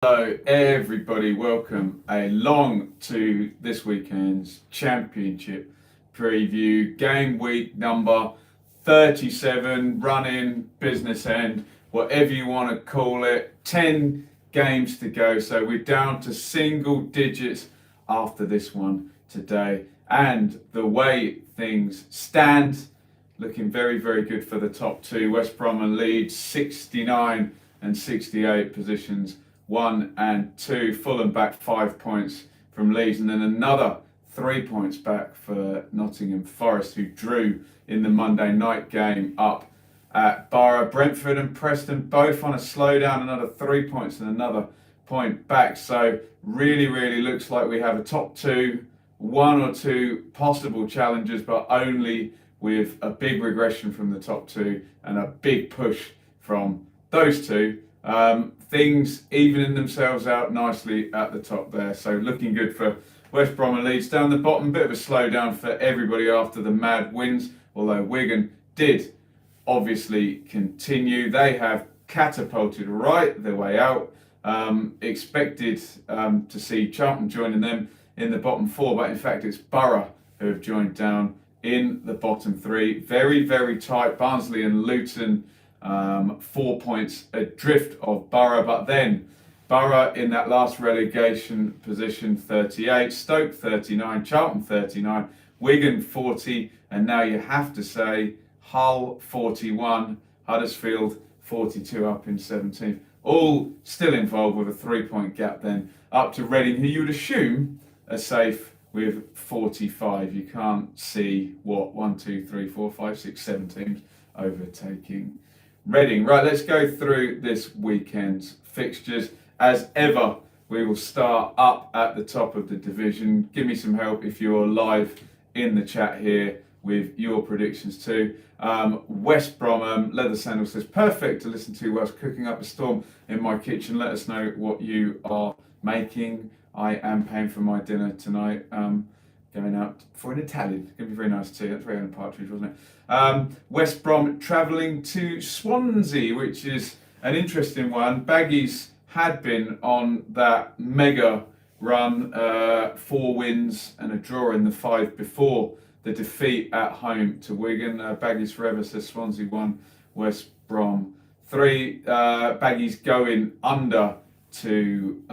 Hello, everybody. Welcome along to this weekend's championship preview. Game week number 37, running, business end, whatever you want to call it. 10 games to go. So we're down to single digits after this one today. And the way things stand, looking very, very good for the top two. West Brom and Leeds, 69 and 68 positions. 1 and 2. Fulham back 5 points from Leeds, and then another 3 points back for Nottingham Forest, who drew in the Monday night game up at Borough. Brentford and Preston both on a slowdown, another 3 points and another point back. So really looks like we have a top two, one or two possible challengers, but only with a big regression from the top two and a big push from those two. Things evening themselves out nicely at the top there. So looking good for West Brom and Leeds. Down the bottom, bit of a slowdown for everybody after the mad wins, although Wigan did obviously continue. They have catapulted right their way out. Expected to see Charlton joining them in the bottom four, but in fact it's Borough who have joined down in the bottom three. Very tight. Barnsley and Luton 4 points adrift of Borough, but then Borough in that last relegation position 38, Stoke 39, Charlton 39, Wigan 40, and now you have to say Hull 41, Huddersfield 42 up in 17th. All still involved with a 3 point gap then up to Reading, who you would assume are safe with 45. You can't see what 1, 2, 3, 4, 5, 6, 7 teams overtaking Reading. Right, let's go through this weekend's fixtures. As ever, we will start up at the top of the division. Give me some help if you're live in the chat here with your predictions too. West Brom, Leather Sandal says, perfect to listen to whilst cooking up a storm in my kitchen. Let us know what you are making. I am paying for my dinner tonight. Going out for an Italian. It's going to be very nice too. That's very Alan Partridge, wasn't it? West Brom travelling to Swansea, which is an interesting one. Baggies had been on that mega run, 4 wins and a draw in the 5 before the defeat at home to Wigan. Baggies forever says Swansea 1, West Brom 3. Baggies going under to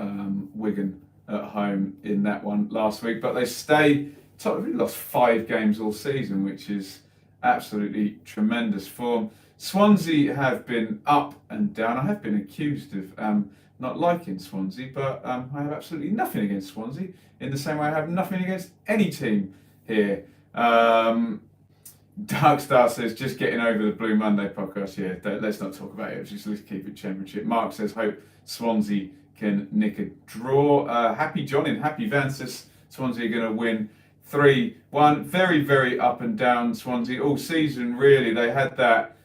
Wigan at home in that one last week, but they stay top. They've lost 5 games all season, which is absolutely tremendous form. Swansea have been up and down. I have been accused of not liking Swansea, but I have absolutely nothing against Swansea, in the same way I have nothing against any team here. Darkstar says, just getting over the Blue Monday podcast. Yeah, let's not talk about it. Just let's keep it championship. Mark says, hope Swansea can nick a draw. Happy John in Happy Van says Swansea are going to win 3-1. Very up and down Swansea all season, really. They had that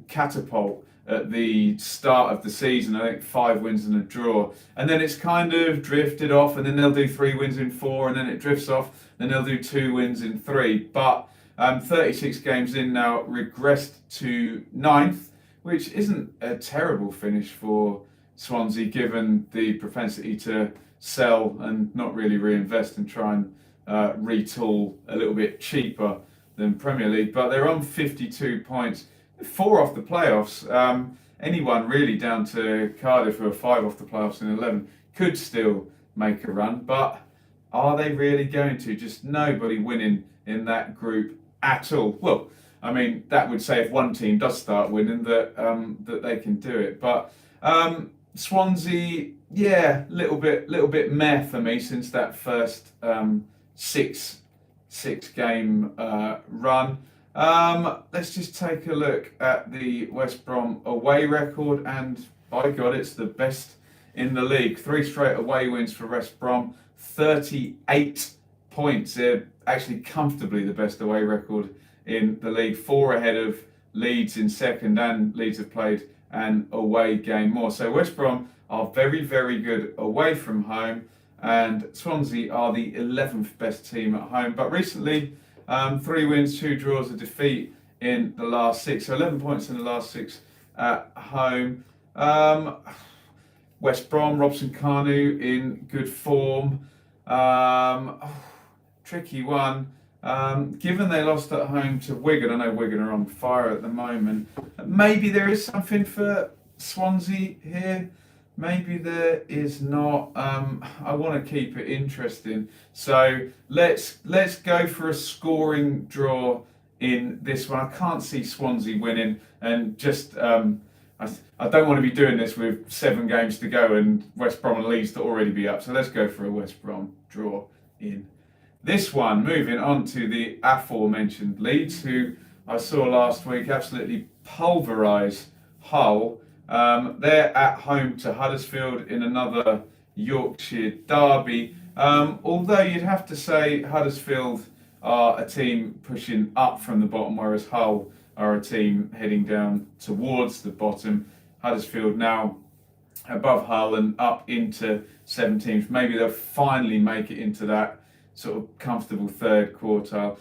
catapult at the start of the season, I think 5 wins and a draw, and then it's kind of drifted off, and then they'll do 3 wins in 4, and then it drifts off, then they'll do 2 wins in 3, but 36 games in now, regressed to 9th, which isn't a terrible finish for Swansea, given the propensity to sell and not really reinvest and try and retool a little bit cheaper than Premier League. But they're on 52 points, 4 off the playoffs. Anyone really down to Cardiff, who are 5 off the playoffs in 11, could still make a run. But are they really going to? Just nobody winning in that group at all. Well, I mean, that would say if one team does start winning that that they can do it. But Swansea, yeah, little bit meh for me since that first 6 game run. Let's just take a look at the West Brom away record, and by God, it's the best in the league. 3 straight away wins for West Brom, 38 points. They're actually comfortably the best away record in the league, 4 ahead of Leeds in second, and Leeds have played an away game more. So West Brom are very good away from home, and Swansea are the 11th best team at home. But recently, 3 wins, 2 draws, a defeat in the last 6. So 11 points in the last 6 at home. West Brom, Robson Kanu in good form. Tricky one. Given they lost at home to Wigan, I know Wigan are on fire at the moment. Maybe there is something for Swansea here. Maybe there is not. I want to keep it interesting. So let's go for a scoring draw in this one. I can't see Swansea winning, and just I don't want to be doing this with 7 games to go and West Brom and Leeds to already be up. So let's go for a West Brom draw in this one. Moving on to the aforementioned Leeds, who I saw last week absolutely pulverise Hull. They're at home to Huddersfield in another Yorkshire derby. Although you'd have to say Huddersfield are a team pushing up from the bottom, whereas Hull are a team heading down towards the bottom. Huddersfield now above Hull and up into 7 teams. Maybe they'll finally make it into that sort of comfortable third quartile.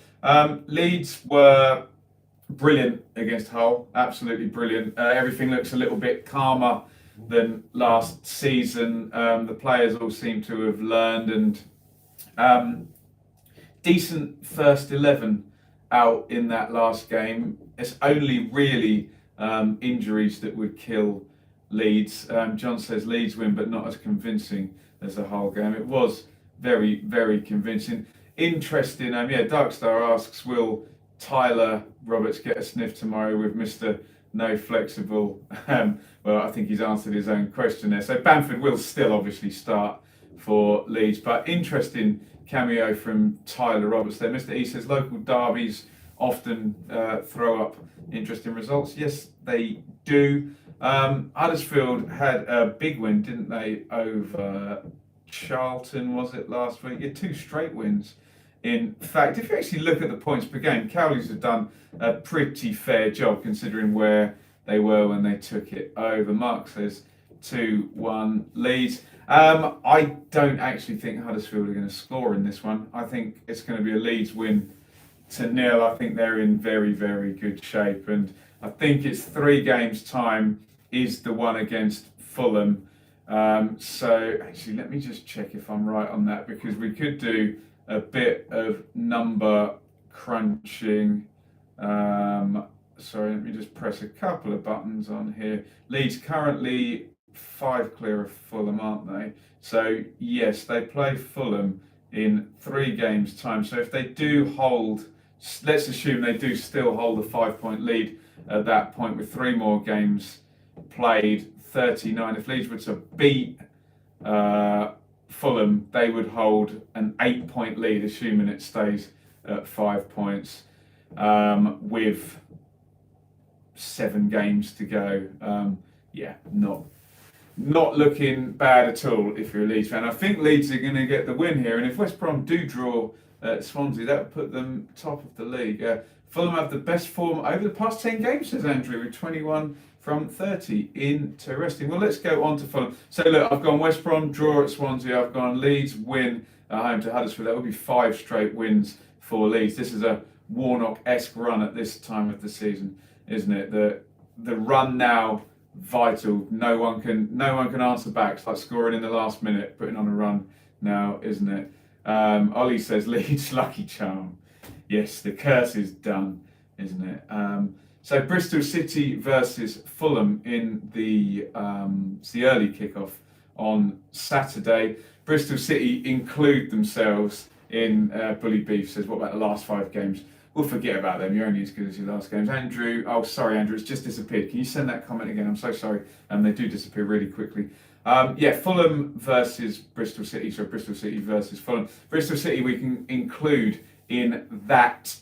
Leeds were brilliant against Hull, absolutely brilliant. Everything looks a little bit calmer than last season. The players all seem to have learned, and decent first 11 out in that last game. It's only really injuries that would kill Leeds. John says Leeds win, but not as convincing as the Hull game. It was very, very convincing. Interesting. Darkstar asks, will Tyler Roberts get a sniff tomorrow with Mr. No Flexible? Well, I think he's answered his own question there. So Bamford will still obviously start for Leeds, but interesting cameo from Tyler Roberts there. Mr. E says local derbies often throw up interesting results. Yes, they do. Huddersfield had a big win, didn't they, over Charlton, was it, last week? Yeah, 2 straight wins. In fact, if you actually look at the points per game, Cowleys have done a pretty fair job considering where they were when they took it over. Mark says 2-1 Leeds. I don't actually think Huddersfield are going to score in this one. I think it's going to be a Leeds win to 0. I think they're in very, very good shape, and I think it's 3 games time is the one against Fulham. So actually, let me just check if I'm right on that, because we could do a bit of number crunching. Sorry, let me just press a couple of buttons on here. Leeds currently 5 clear of Fulham, aren't they? So yes, they play Fulham in 3 games time. So if they do hold, let's assume they do still hold a 5-point lead at that point with 3 more games played, 39. If Leeds were to beat Fulham, they would hold an 8-point lead, assuming it stays at 5 points, with 7 games to go. Not looking bad at all if you're a Leeds fan. I think Leeds are going to get the win here, and if West Brom do draw Swansea, that would put them top of the league. Fulham have the best form over the past 10 games, says Andrew, with 21 from 30. Interesting. Well, let's go on to Fulham. So look, I've gone West Brom draw at Swansea. I've gone Leeds win at home to Huddersfield. That would be 5 straight wins for Leeds. This is a Warnock-esque run at this time of the season, isn't it? The run now vital. No one can answer back. It's like scoring in the last minute, putting on a run now, isn't it? Ollie says Leeds lucky charm. Yes, the curse is done, isn't it? So Bristol City versus Fulham in it's the early kickoff on Saturday. Bristol City include themselves in Bully Beef says, what about the last 5 games? We'll forget about them. You're only as good as your last games. Andrew, oh sorry Andrew, it's just disappeared. Can you send that comment again? I'm so sorry. They do disappear really quickly. Fulham versus Bristol City. So Bristol City versus Fulham. Bristol City we can include in that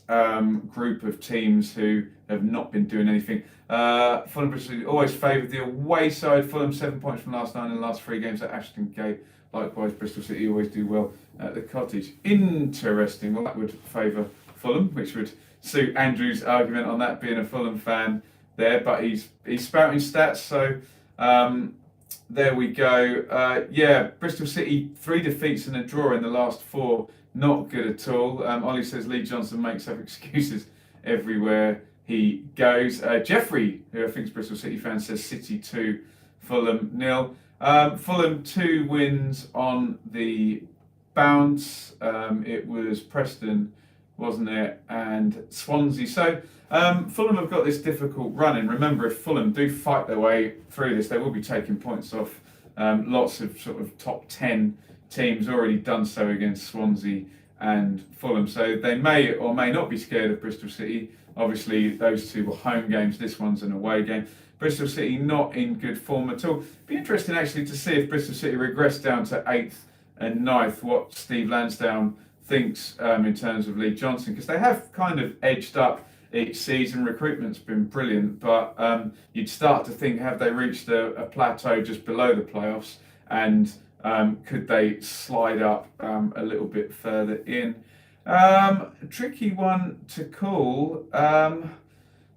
group of teams who have not been doing anything. Fulham Bristol City always favoured the away side. Fulham 7 points from last 9 in the last 3 games at Ashton Gate. Likewise, Bristol City always do well at the Cottage. Interesting. Well, that would favour Fulham, which would suit Andrew's argument on that, being a Fulham fan there. But he's spouting stats, so there we go. Bristol City 3 defeats and a draw in the last 4. Not good at all. Ollie says Lee Johnson makes up excuses everywhere he goes. Jeffrey, who I think is Bristol City fan, says City 2, Fulham 0. Fulham 2 wins on the bounce. It was Preston, wasn't it, and Swansea. So Fulham have got this difficult run in. Remember, if Fulham do fight their way through this, they will be taking points off lots of sort of top 10 teams, already done so against Swansea and Fulham. So they may or may not be scared of Bristol City. Obviously, those two were home games. This one's an away game. Bristol City not in good form at all. Be interesting actually to see if Bristol City regress down to 8th and 9th, what Steve Lansdowne thinks in terms of Lee Johnson, because they have kind of edged up each season. Recruitment's been brilliant, but you'd start to think, have they reached a plateau just below the playoffs, and could they slide up a little bit further in? Tricky one to call.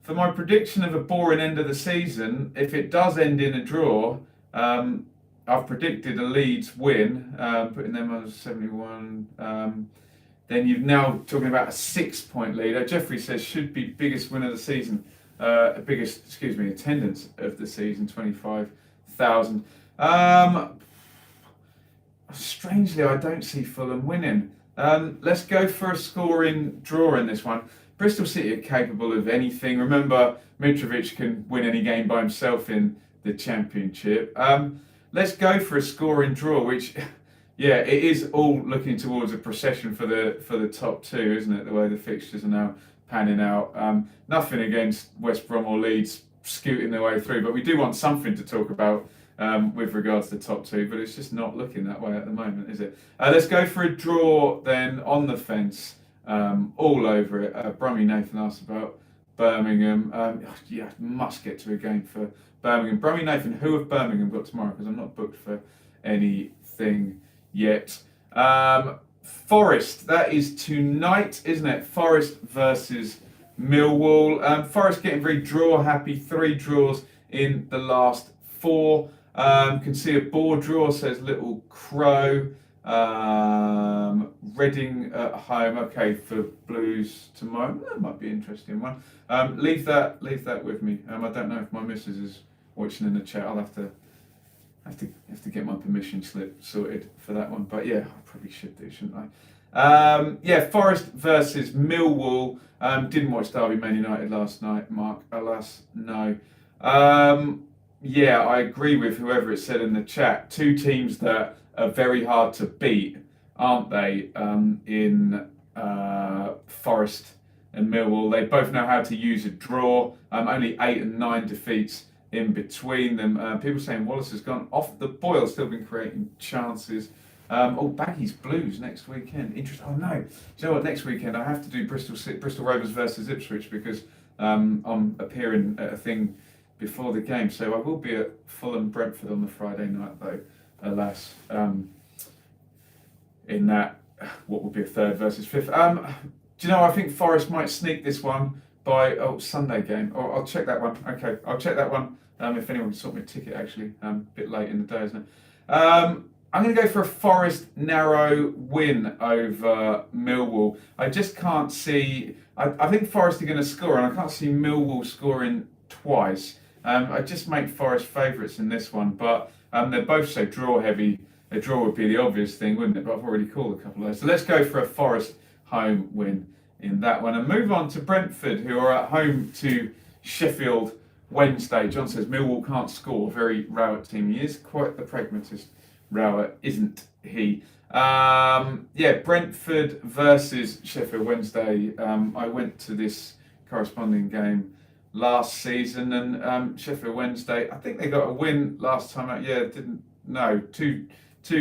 For my prediction of a boring end of the season, if it does end in a draw, I've predicted a Leeds win, putting them on 71. Then you're now talking about a 6-point lead. Jeffrey says should be biggest win of the season, attendance of the season, 25,000. Strangely, I don't see Fulham winning. Let's go for a scoring draw in this one. Bristol City are capable of anything. Remember, Mitrovic can win any game by himself in the Championship. Let's go for a scoring draw, which, yeah, it is all looking towards a procession for the top two, isn't it? The way the fixtures are now panning out. Nothing against West Brom or Leeds scooting their way through, but we do want something to talk about with regards to the top two, but it's just not looking that way at the moment, is it? Let's go for a draw then on the fence. All over it. Brummy Nathan asked about Birmingham. Yeah, must get to a game for Birmingham. Brummy Nathan, who have Birmingham got tomorrow? Because I'm not booked for anything yet. Forest, that is tonight, isn't it? Forest versus Millwall. Forest getting very draw happy. 3 draws in the last 4. Can see a board draw, says Little Crow. Reading at home, okay, for Blues tomorrow. That might be an interesting one. Leave that with me. I don't know if my missus is watching in the chat. I'll have to get my permission slip sorted for that one. But yeah, I probably should do, shouldn't I? Yeah, Forest versus Millwall. Didn't watch Derby Man United last night, Mark. Alas, no. Yeah, I agree with whoever it said in the chat. 2 teams that are very hard to beat, aren't they? In Forest and Millwall, they both know how to use a draw. Only 8 and 9 defeats in between them. People saying Wallace has gone off the boil, still been creating chances. Baggies Blues next weekend. Interesting. Oh no, do you know what? Next weekend I have to do Bristol Rovers versus Ipswich because I'm appearing at a thing before the game. So I will be at Fulham Brentford on the Friday night though. Alas, in that, what would be a 3rd versus 5th. Do you know, I think Forest might sneak this one by Sunday game. I'll check that one. Okay, I'll check that one. If anyone can sort me a ticket, actually, a bit late in the day, isn't it? I'm going to go for a Forest narrow win over Millwall. I just can't see. I think Forest are going to score, and I can't see Millwall scoring twice. I just make Forest favourites in this one, but they're both so draw heavy. A draw would be the obvious thing, wouldn't it? But I've already called a couple of those. So let's go for a Forest home win in that one and move on to Brentford, who are at home to Sheffield Wednesday. John says Millwall can't score. Very Rowett team. He is quite the pragmatist, Rowett, isn't he? Brentford versus Sheffield Wednesday. I went to this corresponding game last season, and Sheffield Wednesday, I think they got a win last time out. Yeah, didn't no two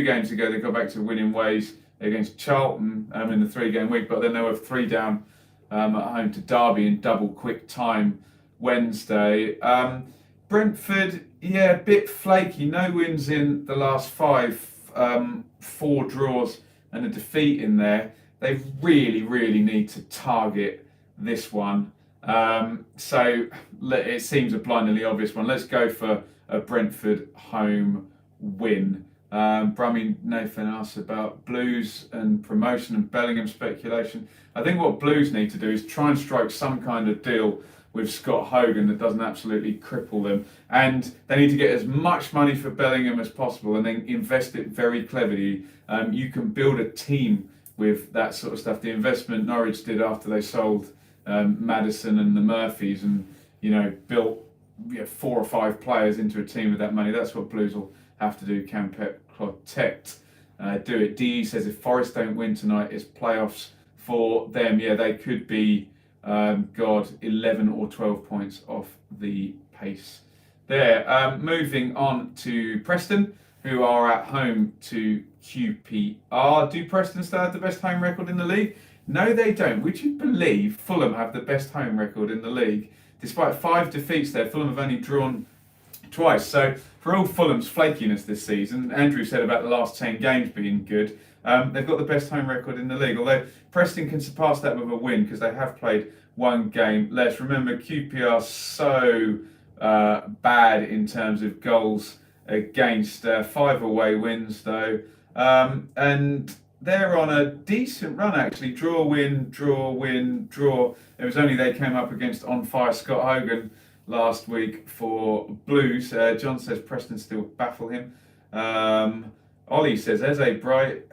games ago they got back to winning ways against Charlton in the 3-game week, but then they were 3 down at home to Derby in double quick time Wednesday. Brentford, yeah, a bit flaky. No wins in the last 5, 4 draws and a defeat in there. They really need to target this one. So it seems a blindingly obvious one. Let's go for a Brentford home win. Brummy Nathan asks about Blues and promotion and Bellingham speculation. I think what Blues need to do is try and strike some kind of deal with Scott Hogan that doesn't absolutely cripple them. And they need to get as much money for Bellingham as possible and then invest it very cleverly. You can build a team with that sort of stuff. The investment Norwich did after they sold Maddison and the Murphys, and built 4 or 5 players into a team with that money. That's what Blues will have to do. Can Pep Clotet do it? DE says if Forest don't win tonight, it's playoffs for them. Yeah, they could be 11 or 12 points off the pace there. Moving on to Preston, who are at home to QPR. Do Preston still have the best home record in the league? No, they don't. Would you believe Fulham have the best home record in the league? Despite 5 defeats there, Fulham have only drawn twice. So for all Fulham's flakiness this season, Andrew said about the last 10 games being good, they've got the best home record in the league. Although Preston can surpass that with a win because they have played 1 game less. Remember, QPR so bad in terms of goals against. 5 away wins though. And they're on a decent run actually. Draw, win, draw, win, draw. It was only they came up against on fire Scott Hogan last week for Blues. John says Preston still baffle him. Ollie says Eze bright.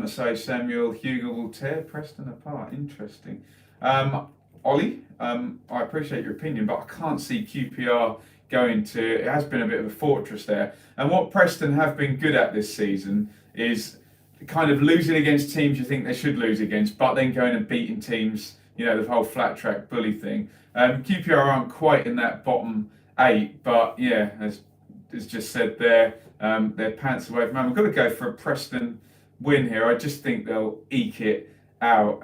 So Samuel Hugo will tear Preston apart. Interesting. Ollie, I appreciate your opinion, but I can't see QPR going to. It has been a bit of a fortress there. And what Preston have been good at this season is kind of losing against teams you think they should lose against, but then going and beating teams, the whole flat track bully thing. QPR aren't quite in that bottom 8, but yeah, as just said there, they're pants away from home. I've got to go for a Preston win here. I just think they'll eke it out.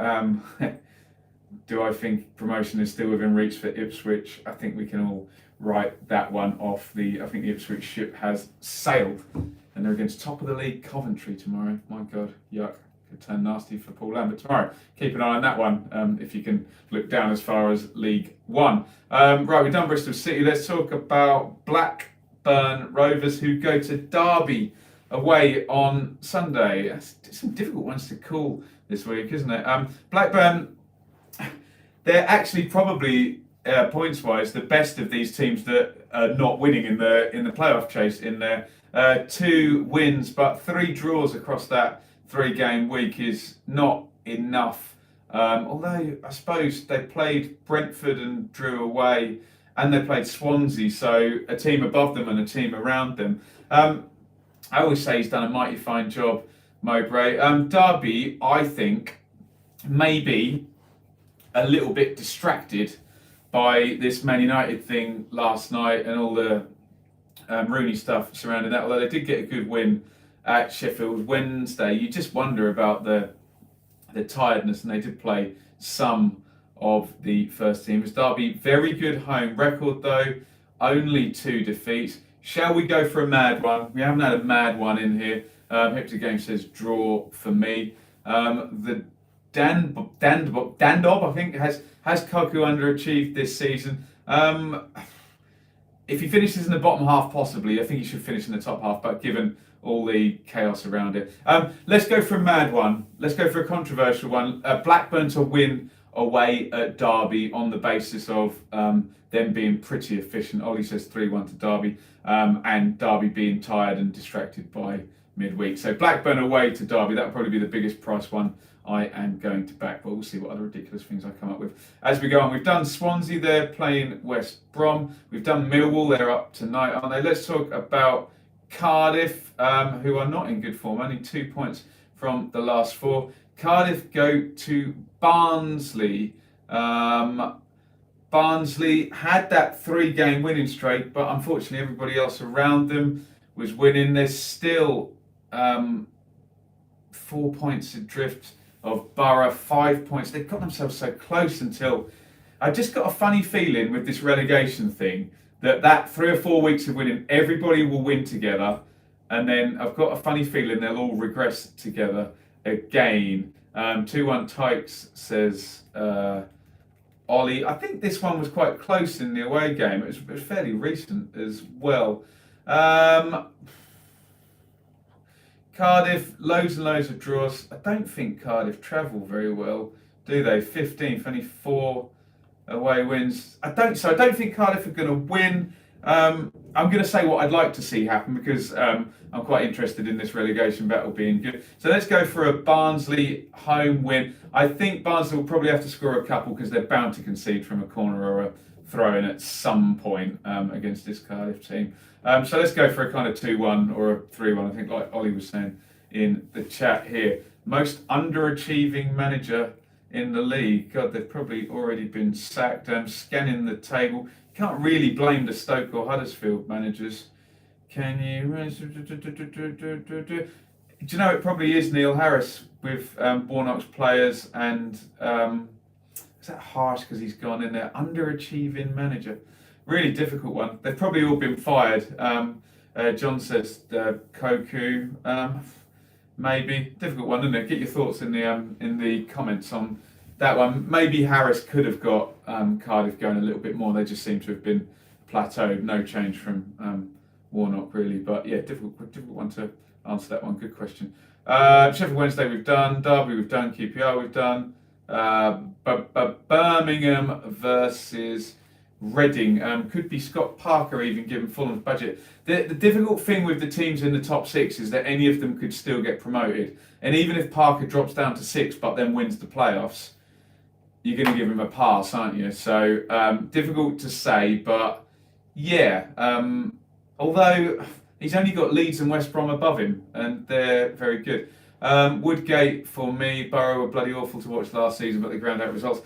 Do I think promotion is still within reach for Ipswich? I think we can all write that one off. I think the Ipswich ship has sailed, and they're against top of the league Coventry tomorrow. My God, yuck. Could turn nasty for Paul Lambert tomorrow. Keep an eye on that one if you can look down as far as League One. Right, we've done Bristol City. Let's talk about Blackburn Rovers, who go to Derby away on Sunday. That's some difficult ones to call this week, isn't it? Blackburn, they're actually probably points-wise the best of these teams that are not winning in the playoff chase in there. 2 wins, but 3 draws across that 3-game week is not enough. Although I suppose they played Brentford and drew away, and they played Swansea, so a team above them and a team around them. I always say he's done a mighty fine job, Mowbray. Derby, I think, maybe a little bit distracted by this Man United thing last night and all the Rooney stuff surrounding that. Although they did get a good win at Sheffield Wednesday, you just wonder about the tiredness, and they did play some of the first teamers. Derby, very good home record though, only 2 defeats. Shall we go for a mad one? We haven't had a mad one in here. Hipster Game says draw for me. The Dandob, I think, has Koku underachieved this season. If he finishes in the bottom half, possibly, I think he should finish in the top half, but given all the chaos around it. Let's go for a mad one. Let's go for a controversial one. Blackburn to win away at Derby on the basis of them being pretty efficient. Ollie says 3-1 to Derby, and Derby being tired and distracted by midweek. So Blackburn away to Derby, that'll probably be the biggest price one I am going to back, but we'll see what other ridiculous things I come up with as we go on. We've done Swansea, they're playing West Brom. We've done Millwall, they're up tonight, aren't they? Let's talk about Cardiff, who are not in good form, only 2 points from the last 4. Cardiff go to Barnsley. Barnsley had that 3-game winning streak, but unfortunately everybody else around them was winning. There's still 4 points adrift of Borough, 5 points. They've got themselves so close until... I just got a funny feeling with this relegation thing that 3 or 4 weeks of winning, everybody will win together, and then I've got a funny feeling they'll all regress together again. 2-1 Tykes says Ollie. I think this one was quite close in the away game. It was fairly recent as well. Cardiff, loads and loads of draws. I don't think Cardiff travel very well, do they? 15th, only 4 away wins. I don't think Cardiff are going to win. I'm going to say what I'd like to see happen because I'm quite interested in this relegation battle being good. So let's go for a Barnsley home win. I think Barnsley will probably have to score a couple because they're bound to concede from a corner or a throw in at some point against this Cardiff team. So let's go for a kind of 2-1 or a 3-1, I think, like Ollie was saying in the chat here. Most underachieving manager in the league. God, they've probably already been sacked. Scanning the table. Can't really blame the Stoke or Huddersfield managers. Can you? Do you know it probably is Neil Harris with Warnock's players and is that harsh because he's gone in there? Underachieving manager. Really difficult one. They've probably all been fired. John says Koku. Maybe difficult one, isn't it? Get your thoughts in the comments on that one. Maybe Harris could have got Cardiff going a little bit more. They just seem to have been plateaued. No change from Warnock really, but yeah, difficult one to answer that one. Good question. Sheffield Wednesday we've done. Derby we've done. QPR we've done. Birmingham versus Reading. Could be Scott Parker even given Fulham's budget. The difficult thing with the teams in the top six is that any of them could still get promoted. And even if Parker drops down to 6 but then wins the playoffs, you're going to give him a pass, aren't you? So difficult to say, but yeah. Although he's only got Leeds and West Brom above him, and they're very good. Woodgate for me, Borough were bloody awful to watch last season, but they ground out results.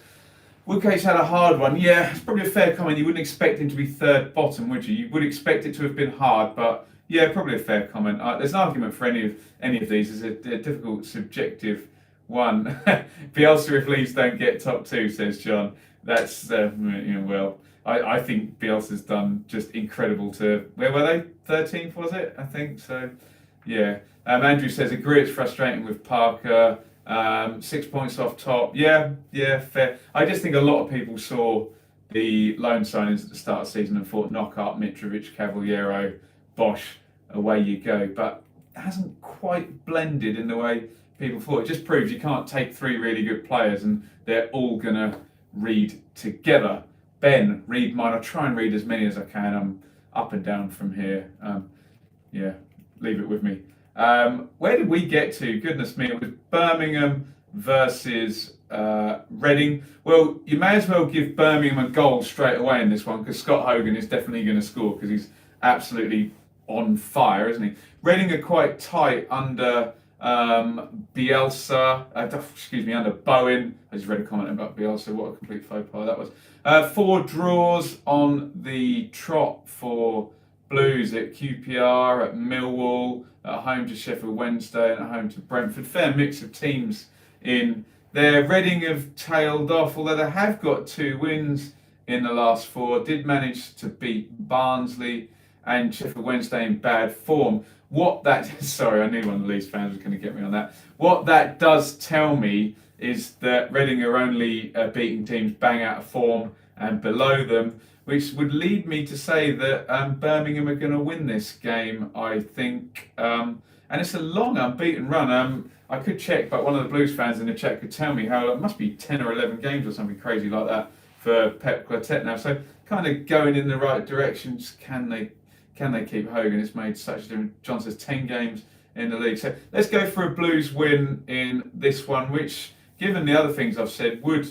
Woodgate's had a hard one. Yeah, it's probably a fair comment. You wouldn't expect him to be third bottom, would you? You would expect it to have been hard, but yeah, probably a fair comment. There's an argument for any of these. It's a difficult, subjective one. Bielsa if Leeds don't get top 2, says John. That's well, I think Bielsa's done just incredible to where were they? 13th was it? I think so. Yeah. Andrew says agree. It's frustrating with Parker. 6 points off top. Yeah, fair. I just think a lot of people saw the loan signings at the start of the season and thought Knockout, Mitrovic, Cavaliero, Bosch, away you go. But it hasn't quite blended in the way people thought. It just proves you can't take 3 really good players and they're all going to read together. Ben, read mine. I'll try and read as many as I can. I'm up and down from here. Yeah, leave it with me. Where did we get to? Goodness me, it was Birmingham versus Reading. Well, you may as well give Birmingham a goal straight away in this one because Scott Hogan is definitely going to score because he's absolutely on fire, isn't he? Reading are quite tight under Bielsa, under Bowen. I just read a comment about Bielsa. What a complete faux pas that was. 4 draws on the trot for Blues at QPR, at Millwall, at home to Sheffield Wednesday and at home to Brentford. Fair mix of teams in there. Reading have tailed off, although they have got 2 wins in the last 4. Did manage to beat Barnsley and Sheffield Wednesday in bad form. Sorry, I knew one of the Leeds fans was going to get me on that. What that does tell me is that Reading are only beating teams bang out of form and below them, which would lead me to say that Birmingham are going to win this game, I think. And it's a long unbeaten run. I could check, but one of the Blues fans in the chat could tell me how it must be 10 or 11 games or something crazy like that for Pep Quartet now. So kind of going in the right directions. Can they keep Hogan? It's made such a difference. John says 10 games in the league. So let's go for a Blues win in this one, which, given the other things I've said, would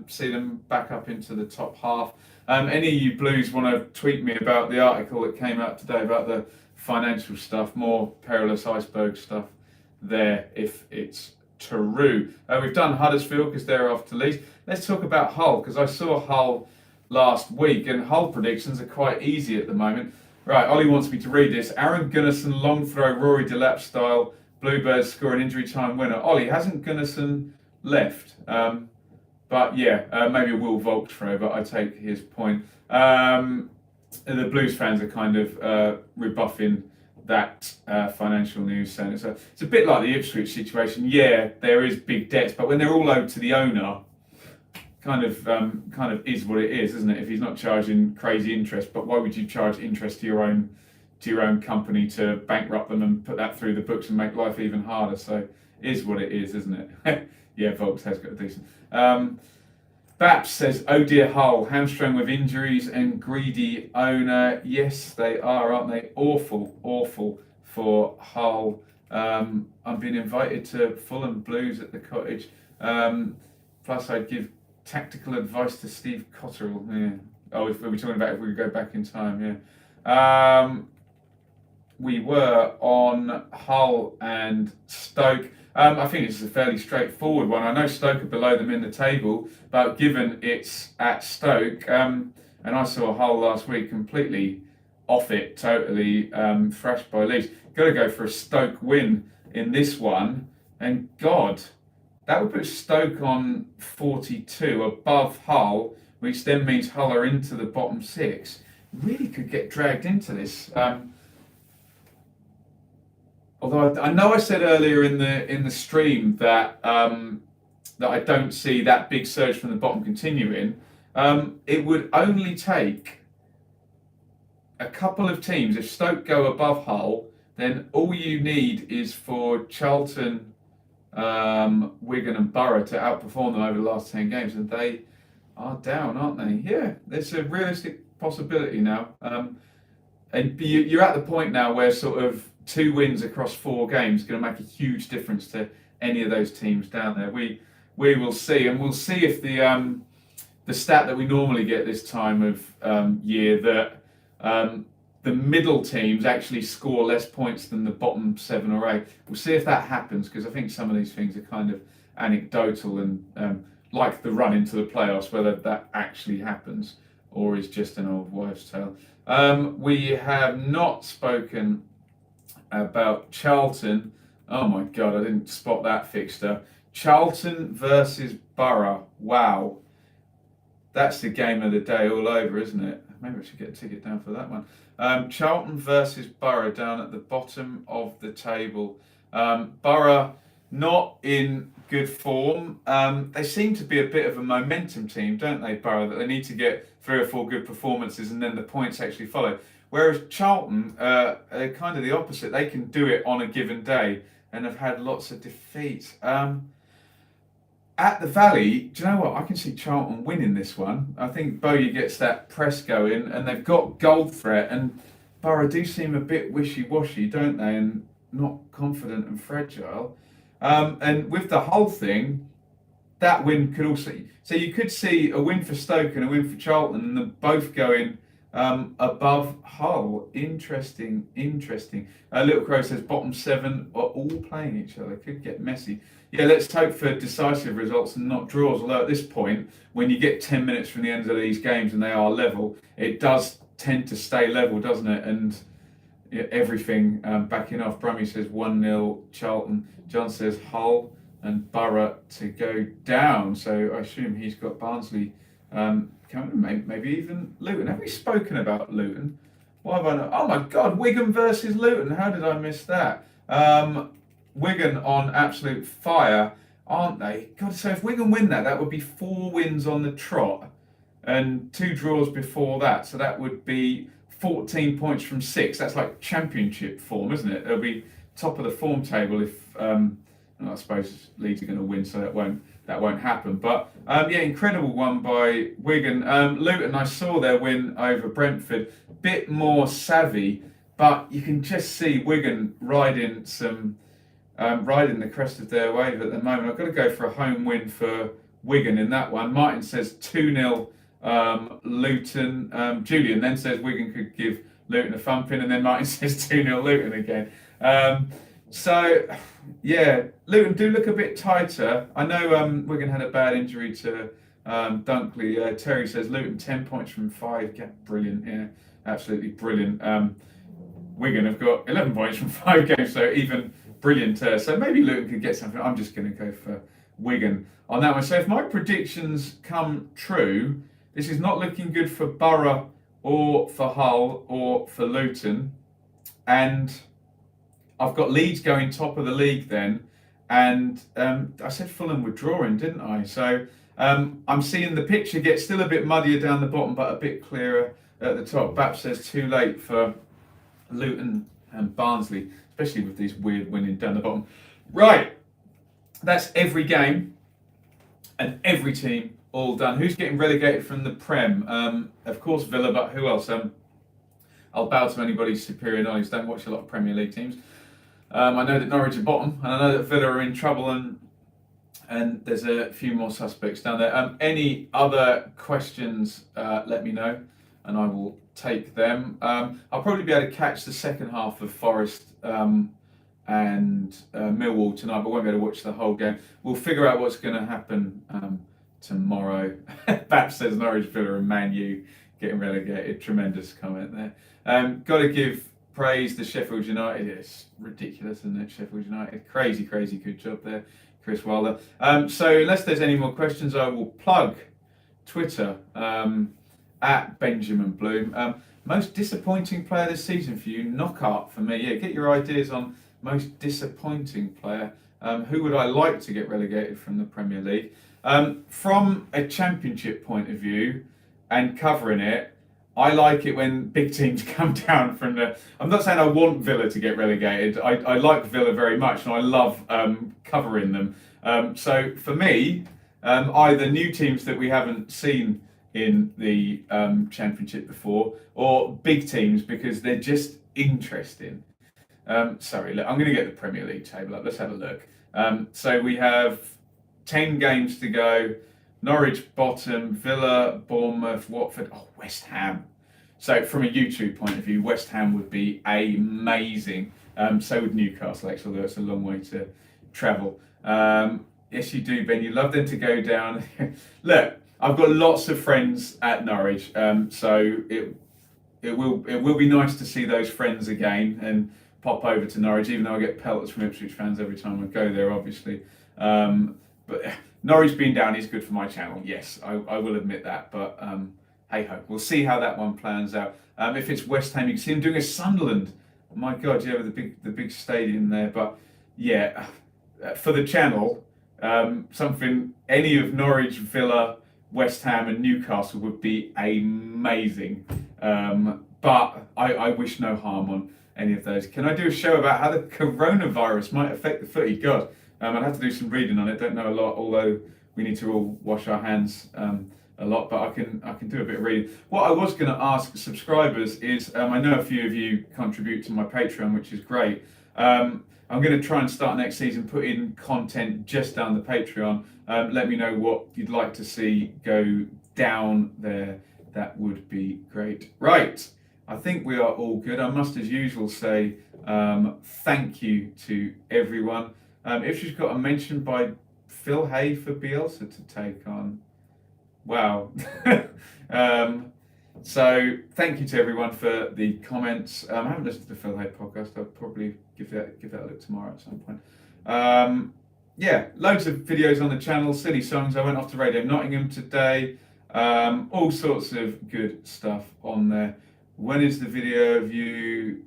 see them back up into the top half. Any of you Blues want to tweet me about the article that came out today about the financial stuff, more perilous iceberg stuff there if it's true. We've done Huddersfield because they're off to Leeds. Let's talk about Hull because I saw Hull last week and Hull predictions are quite easy at the moment. Right, Ollie wants me to read this. Aaron Gunnarsson, long throw, Rory Delap style, Bluebirds score an injury time winner. Ollie, hasn't Gunnarsson left? But yeah, maybe a Will Volk throw, but I take his point. The Blues fans are kind of rebuffing that financial news, saying it's a bit like the Ipswich situation. Yeah, there is big debts, but when they're all owed to the owner, kind of is what it is, isn't it? If he's not charging crazy interest, but why would you charge interest to your own company to bankrupt them and put that through the books and make life even harder? So is what it is, isn't it? Yeah, Volks has got a decent. Baps says, "Oh dear, Hull, hamstrung with injuries and greedy owner." Yes, they are, aren't they? Awful, awful for Hull. I've been invited to Fulham Blues at the Cottage. Plus, I'd give tactical advice to Steve Cotterill. Yeah. Oh, if we were talking about if we could go back in time, yeah. We were on Hull and Stoke. I think this is a fairly straightforward one. I know Stoke are below them in the table, but given it's at Stoke, and I saw Hull last week completely off it, totally thrashed by Leeds. Got to go for a Stoke win in this one, and God, that would put Stoke on 42 above Hull, which then means Hull are into the bottom six. Really could get dragged into this. Although I know I said earlier in the stream that that I don't see that big surge from the bottom continuing. It would only take a couple of teams. If Stoke go above Hull, then all you need is for Charlton, Wigan, and Borough to outperform them over the last 10 games, and they are down, aren't they? Yeah, there's a realistic possibility now. And you're at the point now where sort of 2 wins across 4 games is going to make a huge difference to any of those teams down there. We will see, and we'll see if the stat that we normally get this time of year, that the middle teams actually score less points than the bottom 7 or 8. We'll see if that happens, because I think some of these things are kind of anecdotal and like the run into the playoffs, whether that actually happens or is just an old wives' tale. We have not spoken about Charlton. Oh my God, I didn't spot that fixture. Charlton versus Borough. Wow. That's the game of the day all over, isn't it? Maybe I should get a ticket down for that one. Charlton versus Borough down at the bottom of the table. Borough not in good form. They seem to be a bit of a momentum team, don't they, Borough? That they need to get 3 or 4 good performances and then the points actually follow. Whereas Charlton are kind of the opposite. They can do it on a given day and have had lots of defeats. At the Valley, do you know what? I can see Charlton winning this one. I think Bowyer gets that press going, and they've got goal threat, and Borough do seem a bit wishy-washy, don't they, and not confident and fragile. And with the whole thing, that win could also... So you could see a win for Stoke and a win for Charlton, and them both going above Hull. Interesting. Little Crow says bottom 7 are all playing each other. Could get messy. Yeah, let's hope for decisive results and not draws. Although at this point, when you get 10 minutes from the end of these games and they are level, it does tend to stay level, doesn't it? And everything backing off. Brummy says 1-0 Charlton. John says Hull and Borough to go down. So I assume he's got Barnsley coming, maybe even Luton. Have we spoken about Luton? Why have I not? Oh my God, Wigan versus Luton. How did I miss that? Wigan on absolute fire, aren't they? God, so if Wigan win that, that would be 4 wins on the trot and 2 draws before that. So that would be 14 points from 6. That's like championship form, isn't it? They'll be top of the form table if, I suppose Leeds are going to win, so that won't happen. But yeah, incredible one by Wigan. Luton, I saw their win over Brentford, bit more savvy, but you can just see Wigan riding the crest of their wave at the moment. I've got to go for a home win for Wigan in that one. Martin says 2-0 Luton. Julian then says Wigan could give Luton a thumping, and then Martin says 2-0 Luton again. So, yeah, Luton do look a bit tighter. I know Wigan had a bad injury to Dunkley. Terry says Luton 10 points from 5. Yeah, brilliant, yeah, absolutely brilliant. Wigan have got 11 points from 5 games, so even brilliant. So maybe Luton could get something. I'm just going to go for Wigan on that one. So if my predictions come true, this is not looking good for Borough or for Hull or for Luton. And I've got Leeds going top of the league then. And I said Fulham were drawing, didn't I? So I'm seeing the picture get still a bit muddier down the bottom, but a bit clearer at the top. Bap says too late for Luton and Barnsley, especially with these weird winning down the bottom. Right, that's every game and every team all done. Who's getting relegated from the Prem? Of course Villa, but who else? I'll bow to anybody's superior knowledge. Don't watch a lot of Premier League teams. I know that Norwich are bottom, and I know that Villa are in trouble, and there's a few more suspects down there. Any other questions, let me know, and I will take them. I'll probably be able to catch the second half of Forest and Millwall tonight, but won't be able to watch the whole game. We'll figure out what's going to happen tomorrow. Bap says Norwich, Villa and Man U getting relegated. Tremendous comment there. Got to give praise to Sheffield United. It's ridiculous, isn't it? Sheffield United. Crazy good job there, Chris Wilder. So unless there's any more questions, I will plug Twitter at Benjamin Bloom. Most disappointing player this season for you? Knockout for me. Yeah, get your ideas on most disappointing player. Who would I like to get relegated from the Premier League? From a championship point of view and covering it, I like it when big teams come down from the... I'm not saying I want Villa to get relegated. I like Villa very much and I love covering them. So for me, either new teams that we haven't seen in the championship before or big teams because they're just interesting. Sorry, look, I'm going to get the Premier League table up. Let's have a look. So we have 10 games to go. Norwich bottom, Villa, Bournemouth, Watford, West Ham. So from a YouTube point of view, West Ham would be amazing. So would Newcastle, actually, although it's a long way to travel. Yes, you do, Ben. You love them to go down. Look, I've got lots of friends at Norwich, so it will be nice to see those friends again and pop over to Norwich, even though I get pelters from Ipswich fans every time I go there, obviously. But Norwich being down is good for my channel, yes, I will admit that. But hey ho, we'll see how that one plans out. If it's West Ham, you can see them doing a Sunderland. My God, yeah, with the big stadium there. But yeah, for the channel, something any of Norwich, Villa, West Ham, and Newcastle would be amazing. But I wish no harm on any of those. Can I do a show about how the coronavirus might affect the footy? God. I'd have to do some reading on it. Don't know a lot, although we need to all wash our hands a lot. But I can do a bit of reading. What I was going to ask subscribers is, I know a few of you contribute to my Patreon, which is great. I'm going to try and start next season, put in content just down the Patreon. Let me know what you'd like to see go down there. That would be great. Right, I think we are all good. I must, as usual, say thank you to everyone. If she's got a mention by Phil Hay for Bielsa to take on. Wow. So thank you to everyone for the comments. I haven't listened to the Phil Hay podcast. I'll probably give that a look tomorrow at some point. Yeah, loads of videos on the channel, silly songs. I went off to Radio Nottingham today. All sorts of good stuff on there. When is the video of you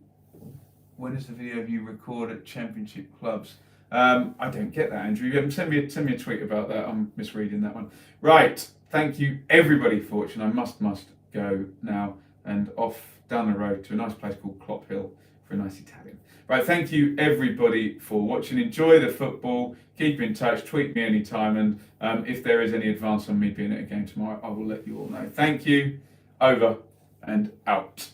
record at championship clubs? I don't get that, Andrew. Send me a tweet about that. I'm misreading that one. Right. Thank you everybody for watching. I must go now and off down the road to a nice place called Clop Hill for a nice Italian. Right. Thank you everybody for watching. Enjoy the football. Keep in touch. Tweet me anytime. And if there is any advance on me being at a game tomorrow, I will let you all know. Thank you. Over and out.